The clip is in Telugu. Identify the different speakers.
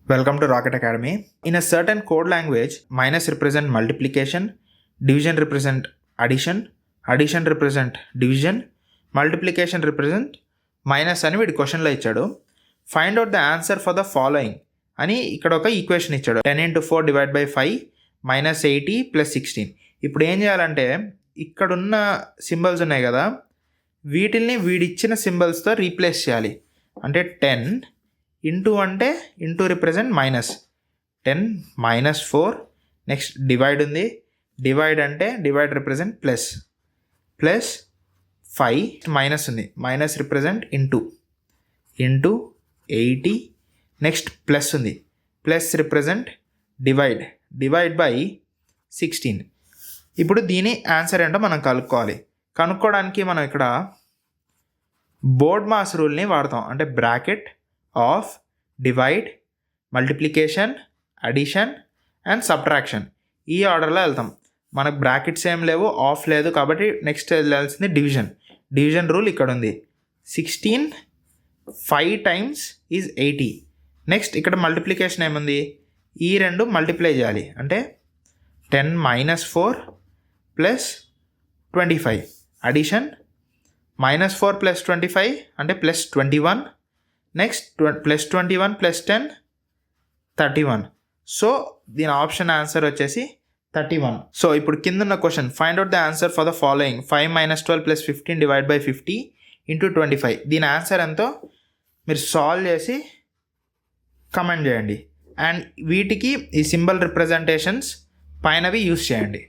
Speaker 1: Welcome to Rocket Academy. In a certain code language, minus represent multiplication, division represent addition, addition represent division, multiplication represent minus అని వీడి క్వశ్చన్లో ఇచ్చాడు. Find out the answer for the following అని ఇక్కడ ఒక ఈక్వేషన్ ఇచ్చాడు. 10 into 4 divided by 5 minus 80 plus 16. ఇప్పుడు ఏం చేయాలంటే ఇక్కడున్న సింబల్స్ ఉన్నాయి కదా, వీటిల్ని వీడిచ్చిన సింబల్స్తో రీప్లేస్ చేయాలి. అంటే 10 ఇంటూ అంటే into represent minus 10 minus 4, next divide ఉంది, డివైడ్ అంటే డివైడ్ రిప్రజెంట్ ప్లస్ 5 మైనస్ ఉంది, minus represent into 80, next plus ఉంది, ప్లస్ రిప్రజెంట్ డివైడ్ బై 16. ఇప్పుడు దీని ఆన్సర్ ఏంటో మనం కనుక్కోవడానికి మనం ఇక్కడ బోర్డ్ మాస్ రూల్ని వాడతాం. అంటే bracket of divide, multiplication, addition and subtraction ఈ ఆర్డర్లో వెళ్తాం. మనకు బ్రాకెట్స్ ఏం లేవు, ఆఫ్ లేదు, కాబట్టి నెక్స్ట్ వెళ్ళాల్సింది డివిజన్ రూల్ ఇక్కడ ఉంది. 16 5 times ఈజ్ 80. నెక్స్ట్ ఇక్కడ మల్టిప్లికేషన్ ఏముంది, ఈ రెండు మల్టిప్లై చేయాలి. అంటే 10 minus 4 plus 25. అడిషన్ -4 plus 25 అంటే plus 21. Next plus 21 plus 10 31. So దీని ఆప్షన్ ఆన్సర్ వచ్చేసి 31. సో ఇప్పుడు కింద ఉన్న question, find out the answer for the following 5 minus 12 plus 15 divided by 50 into 25. దీని ఆన్సర్ ఎంతో మీరు సాల్వ్ చేసి కమెంట్ చేయండి. అండ్ వీటికి ఈ సింబల్ రిప్రజెంటేషన్స్ పైనవి యూస్ చేయండి.